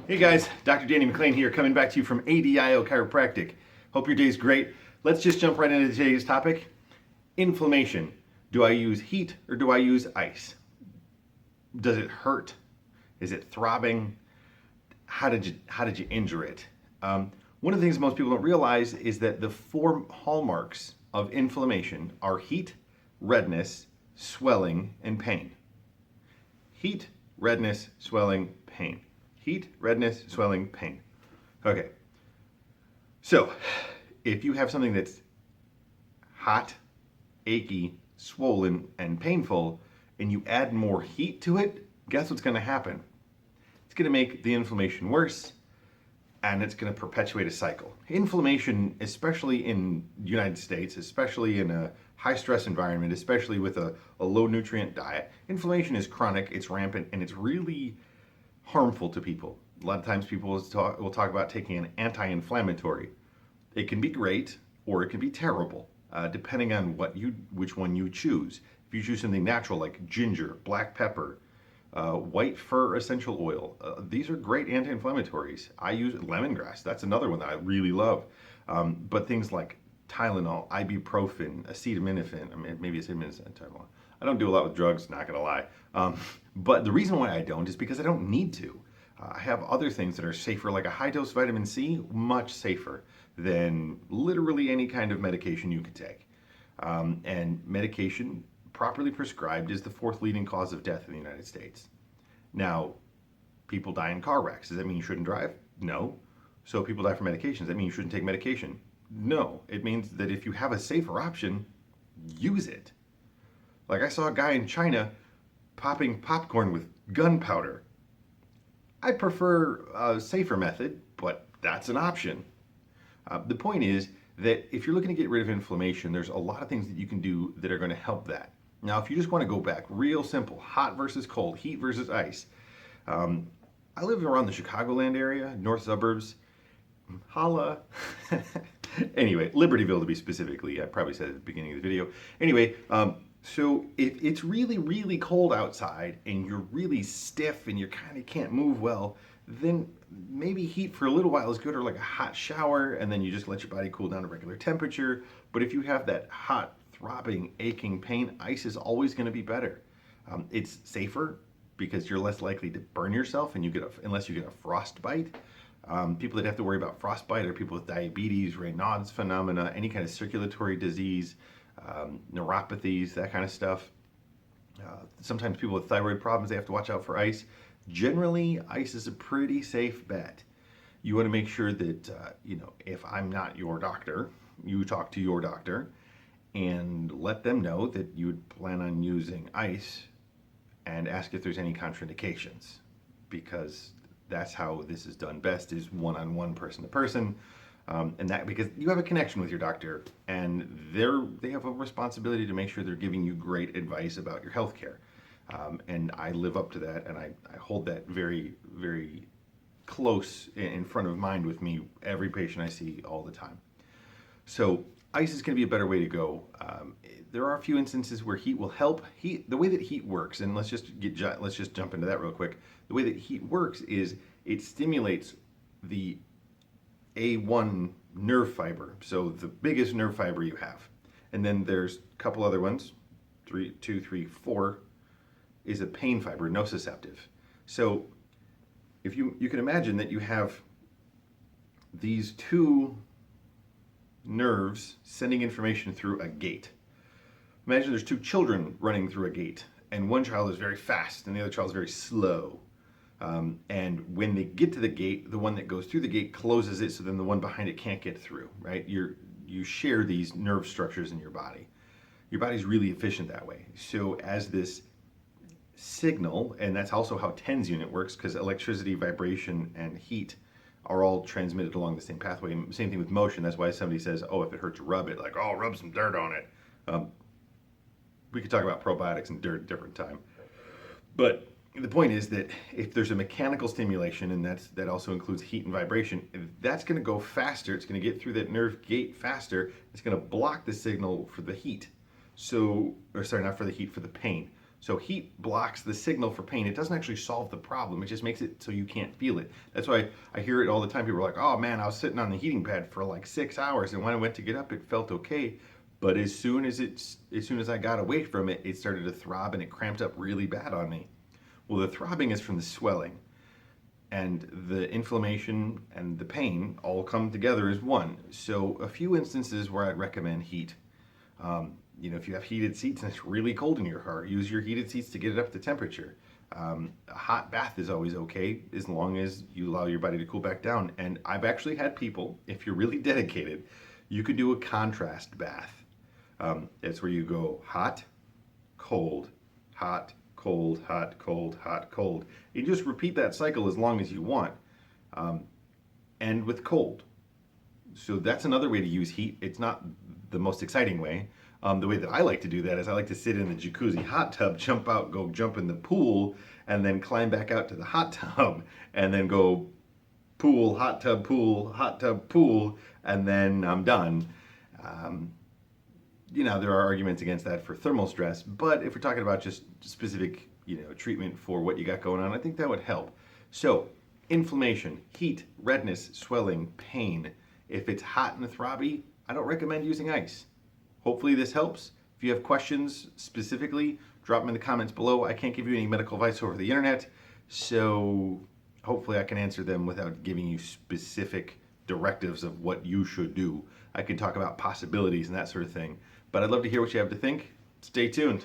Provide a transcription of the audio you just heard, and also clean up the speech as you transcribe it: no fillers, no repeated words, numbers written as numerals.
Hey guys, Dr. Danny McLane here, coming back to you from ADIO Chiropractic. Hope your day's great. Let's just jump right into today's topic. Inflammation. Do I use heat or do I use ice? Does it hurt? Is it throbbing? How did you injure it? One of the things most people don't realize is that the four hallmarks of inflammation are heat, redness, swelling, and pain. Heat, redness, swelling, pain. Heat, redness, swelling, pain. Okay, so if you have something that's hot, achy, swollen, and painful, and you add more heat to it, guess what's going to happen? It's going to make the inflammation worse, and it's going to perpetuate a cycle. Inflammation, especially in the United States, especially in a high stress environment, especially with a low nutrient diet, inflammation is chronic, it's rampant, and it's really harmful to people. A lot of times people will talk about taking an anti-inflammatory. It can be great or it can be terrible, depending on which one you choose. If you choose something natural like ginger, black pepper, white fir essential oil, these are great anti-inflammatories. I use lemongrass. That's another one that I really love. But things like Tylenol, ibuprofen, acetaminophen, maybe acetaminophen, Tylenol. I don't do a lot with drugs, not gonna lie. But the reason why I don't is because I don't need to. I have other things that are safer, like a high dose vitamin C, much safer than literally any kind of medication you could take. And medication, properly prescribed, is the fourth leading cause of death in the United States. Now, people die in car wrecks. Does that mean you shouldn't drive? No. So people die from medications. Does that mean you shouldn't take medication? No. It means that if you have a safer option, use it. Like I saw a guy in China popping popcorn with gunpowder. I prefer a safer method, but that's an option. The point is that if you're looking to get rid of inflammation, there's a lot of things that you can do that are going to help that. Now, if you just want to go back, real simple, hot versus cold, heat versus ice. I live around the Chicagoland area, north suburbs. Holla. Anyway, Libertyville to be specifically. I probably said at the beginning of the video. Anyway, so if it's really, really cold outside and you're really stiff and you kind of can't move well, then maybe heat for a little while is good, or like a hot shower, and then you just let your body cool down to regular temperature. But if you have that hot, throbbing, aching pain, ice is always going to be better. It's safer because you're less likely to burn yourself and unless you get a frostbite. People that have to worry about frostbite are people with diabetes, Raynaud's phenomena, any kind of circulatory disease, neuropathies, that kind of stuff. Sometimes people with thyroid problems, they have to watch out for ice. Generally, ice is a pretty safe bet. You want to make sure that, if I'm not your doctor, you talk to your doctor and let them know that you would plan on using ice and ask if there's any contraindications, because that's how this is done best, is one-on-one, person-to-person. And that because you have a connection with your doctor, and they have a responsibility to make sure they're giving you great advice about your health care. And I live up to that, and I hold that very, very close in front of mind with me, every patient I see all the time. So ice is going to be a better way to go. There are a few instances where heat will help. The way that heat works, and let's just jump into that real quick. The way that heat works is it stimulates the A1 nerve fiber, so the biggest nerve fiber you have. And then there's a couple other ones, 4 is a pain fiber, nociceptive. So if you can imagine that you have these two nerves sending information through a gate. Imagine there's two children running through a gate, and one child is very fast and the other child is very slow. And when they get to the gate, the one that goes through the gate closes it, so then the one behind it can't get through, right? You share these nerve structures in your body. Your body's really efficient that way. So as this signal, and that's also how TENS unit works, because electricity, vibration, and heat are all transmitted along the same pathway. And same thing with motion. That's why somebody says, oh, if it hurts, rub it. Like, oh, rub some dirt on it. We could talk about probiotics and dirt at a different time. But the point is that if there's a mechanical stimulation, and that also includes heat and vibration, that's going to go faster. It's going to get through that nerve gate faster. It's going to block the signal for the heat. Not for the heat, for the pain. So heat blocks the signal for pain. It doesn't actually solve the problem. It just makes it so you can't feel it. That's why I hear it all the time. People are like, oh man, I was sitting on the heating pad for like 6 hours, and when I went to get up, it felt okay. But as soon as I got away from it, it started to throb and it cramped up really bad on me. Well, the throbbing is from the swelling, and the inflammation and the pain all come together as one. So a few instances where I'd recommend heat. If you have heated seats and it's really cold in your car, use your heated seats to get it up to temperature. A hot bath is always okay as long as you allow your body to cool back down. And I've actually had people, if you're really dedicated, you could do a contrast bath. It's where you go hot, cold, hot, cold, hot, cold, hot, cold. You just repeat that cycle as long as you want, and with cold. So that's another way to use heat. It's not the most exciting way. The way that I like to do that is I like to sit in the jacuzzi hot tub, jump out, go jump in the pool, and then climb back out to the hot tub, and then go pool, hot tub, pool, and then I'm done. There are arguments against that for thermal stress, but if we're talking about just specific, treatment for what you got going on, I think that would help. So, inflammation, heat, redness, swelling, pain. If it's hot and throbby, I don't recommend using ice. Hopefully this helps. If you have questions specifically, drop them in the comments below. I can't give you any medical advice over the internet, so hopefully I can answer them without giving you specific directives of what you should do. I can talk about possibilities and that sort of thing, but I'd love to hear what you have to think. Stay tuned.